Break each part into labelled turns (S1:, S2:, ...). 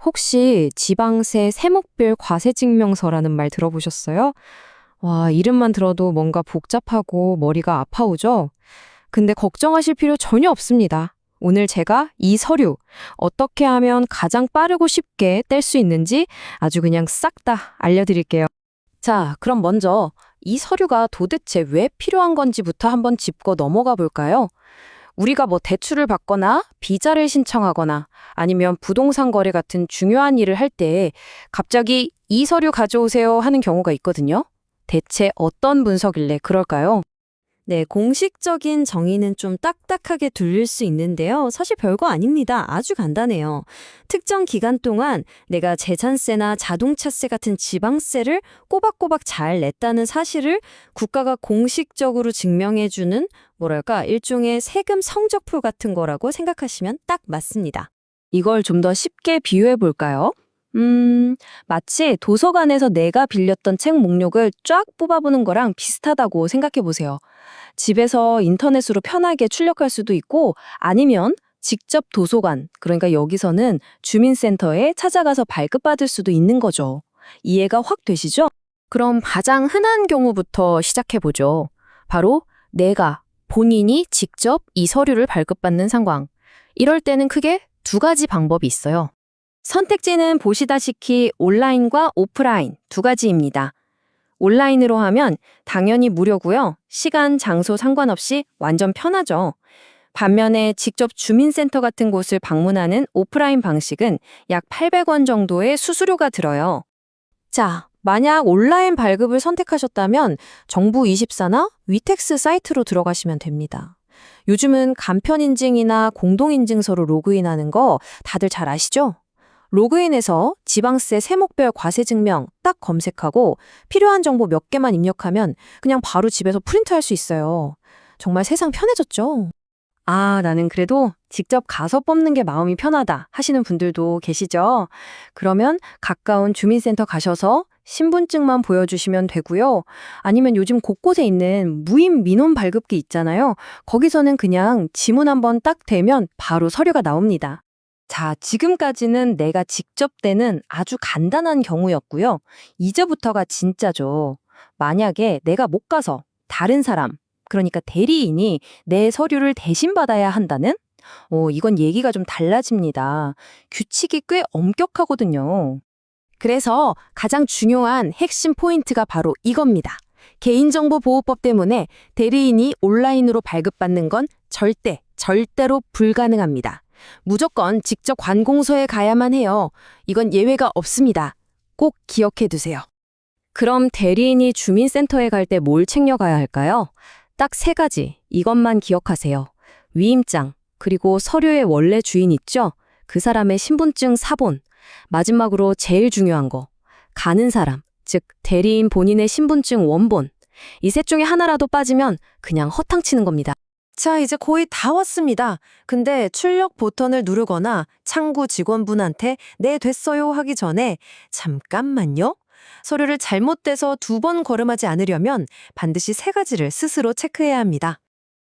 S1: 혹시 지방세 세목별 과세증명서라는 말 들어보셨어요? 와, 이름만 들어도 뭔가 복잡하고 머리가 아파오죠? 근데 걱정하실 필요 전혀 없습니다. 오늘 제가 이 서류 어떻게 하면 가장 빠르고 쉽게 뗄 수 있는지 아주 그냥 싹 다 알려드릴게요. 자, 그럼 먼저 이 서류가 도대체 왜 필요한 건지부터 한번 짚고 넘어가 볼까요? 우리가 뭐 대출을 받거나 비자를 신청하거나 아니면 부동산 거래 같은 중요한 일을 할 때 갑자기 이 서류 가져오세요 하는 경우가 있거든요. 대체 어떤 문서길래 그럴까요?
S2: 네, 공식적인 정의는 좀 딱딱하게 들릴 수 있는데요. 사실 별거 아닙니다. 아주 간단해요. 특정 기간 동안 내가 재산세나 자동차세 같은 지방세를 꼬박꼬박 잘 냈다는 사실을 국가가 공식적으로 증명해주는 뭐랄까 일종의 세금 성적표 같은 거라고 생각하시면 딱 맞습니다.
S1: 이걸 좀 더 쉽게 비유해 볼까요? 마치 도서관에서 내가 빌렸던 책 목록을 쫙 뽑아보는 거랑 비슷하다고 생각해 보세요. 집에서 인터넷으로 편하게 출력할 수도 있고 아니면 직접 도서관, 그러니까 여기서는 주민센터에 찾아가서 발급받을 수도 있는 거죠. 이해가 확 되시죠? 그럼 가장 흔한 경우부터 시작해 보죠. 바로 내가 본인이 직접 이 서류를 발급받는 상황. 이럴 때는 크게 두 가지 방법이 있어요. 선택지는 보시다시피 온라인과 오프라인 두 가지입니다. 온라인으로 하면 당연히 무료고요. 시간, 장소 상관없이 완전 편하죠. 반면에 직접 주민센터 같은 곳을 방문하는 오프라인 방식은 약 800원 정도의 수수료가 들어요. 자, 만약 온라인 발급을 선택하셨다면 정부24나 위텍스 사이트로 들어가시면 됩니다. 요즘은 간편인증이나 공동인증서로 로그인하는 거 다들 잘 아시죠? 로그인해서 지방세 세목별 과세증명 딱 검색하고 필요한 정보 몇 개만 입력하면 그냥 바로 집에서 프린트할 수 있어요. 정말 세상 편해졌죠? 아, 나는 그래도 직접 가서 뽑는 게 마음이 편하다 하시는 분들도 계시죠? 그러면 가까운 주민센터 가셔서 신분증만 보여주시면 되고요. 아니면 요즘 곳곳에 있는 무임 민원 발급기 있잖아요. 거기서는 그냥 지문 한번 딱 대면 바로 서류가 나옵니다. 자, 지금까지는 내가 직접 떼는 아주 간단한 경우였고요. 이제부터가 진짜죠. 만약에 내가 못 가서 다른 사람, 그러니까 대리인이 내 서류를 대신 받아야 한다는? 이건 얘기가 좀 달라집니다. 규칙이 꽤 엄격하거든요. 그래서 가장 중요한 핵심 포인트가 바로 이겁니다. 개인정보보호법 때문에 대리인이 온라인으로 발급받는 건 절대로 불가능합니다. 무조건 직접 관공서에 가야만 해요. 이건 예외가 없습니다. 꼭 기억해 두세요. 그럼 대리인이 주민센터에 갈 때 뭘 챙겨가야 할까요? 딱 세 가지. 이것만 기억하세요. 위임장, 그리고 서류의 원래 주인 있죠? 그 사람의 신분증 사본. 마지막으로 제일 중요한 거. 가는 사람, 즉 대리인 본인의 신분증 원본. 이 셋 중에 하나라도 빠지면 그냥 허탕치는 겁니다.
S2: 자, 이제 거의 다 왔습니다. 근데 출력 버튼을 누르거나 창구 직원분한테 네, 됐어요 하기 전에 잠깐만요. 서류를 잘못돼서 두 번 걸음하지 않으려면 반드시 세 가지를 스스로 체크해야 합니다.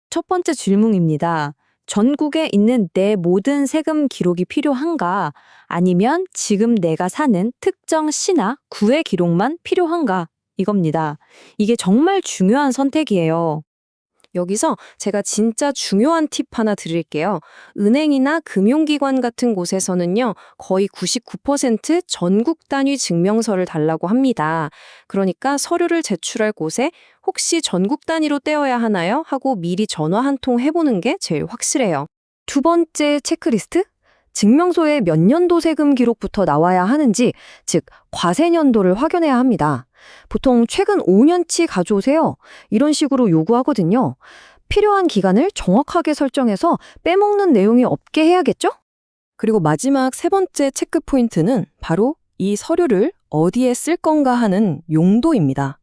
S2: 첫 번째 질문입니다. 전국에 있는 내 모든 세금 기록이 필요한가? 아니면 지금 내가 사는 특정 시나 구의 기록만 필요한가? 이겁니다. 이게 정말 중요한 선택이에요. 여기서 제가 진짜 중요한 팁 하나 드릴게요. 은행이나 금융기관 같은 곳에서는요, 거의 99% 전국 단위 증명서를 달라고 합니다. 그러니까 서류를 제출할 곳에 혹시 전국 단위로 떼어야 하나요? 하고 미리 전화 한 통 해보는 게 제일 확실해요. 두 번째 체크리스트? 증명서에 몇 년도 세금 기록부터 나와야 하는지, 즉 과세년도를 확인해야 합니다. 보통 최근 5년치 가져오세요. 이런 식으로 요구하거든요. 필요한 기간을 정확하게 설정해서 빼먹는 내용이 없게 해야겠죠? 그리고 마지막 세 번째 체크 포인트는 바로 이 서류를 어디에 쓸 건가 하는 용도입니다.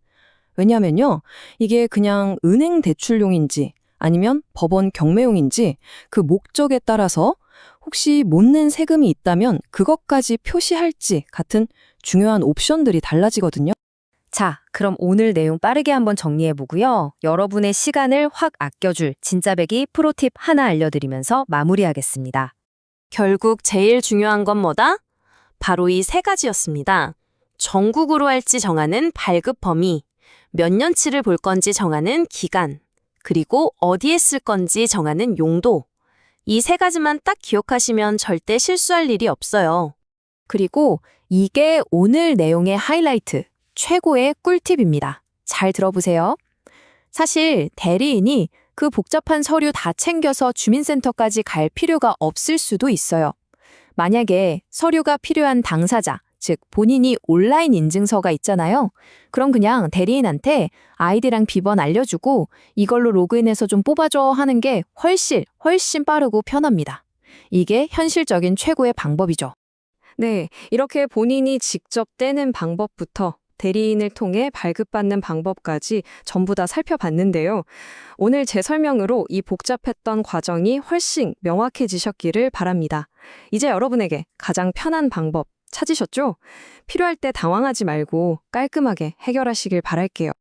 S2: 왜냐면요, 이게 그냥 은행 대출용인지 아니면 법원 경매용인지 그 목적에 따라서 혹시 못 낸 세금이 있다면 그것까지 표시할지 같은 중요한 옵션들이 달라지거든요. 자, 그럼 오늘 내용 빠르게 한번 정리해보고요. 여러분의 시간을 확 아껴줄 진짜배기 프로팁 하나 알려드리면서 마무리하겠습니다. 결국 제일 중요한 건 뭐다?
S3: 바로 이 세 가지였습니다. 전국으로 할지 정하는 발급 범위, 몇 년치를 볼 건지 정하는 기간, 그리고 어디에 쓸 건지 정하는 용도. 이 세 가지만 딱 기억하시면 절대 실수할 일이 없어요.
S1: 그리고 이게 오늘 내용의 하이라이트, 최고의 꿀팁입니다. 잘 들어보세요. 사실 대리인이 그 복잡한 서류 다 챙겨서 주민센터까지 갈 필요가 없을 수도 있어요. 만약에 서류가 필요한 당사자, 즉 본인이 온라인 인증서가 있잖아요. 그럼 그냥 대리인한테 아이디랑 비번 알려주고 이걸로 로그인해서 좀 뽑아줘 하는 게 훨씬 빠르고 편합니다. 이게 현실적인 최고의 방법이죠. 네, 이렇게 본인이 직접 떼는 방법부터 대리인을 통해 발급받는 방법까지 전부 다 살펴봤는데요. 오늘 제 설명으로 이 복잡했던 과정이 훨씬 명확해지셨기를 바랍니다. 이제 여러분에게 가장 편한 방법 찾으셨죠? 필요할 때 당황하지 말고 깔끔하게 해결하시길 바랄게요.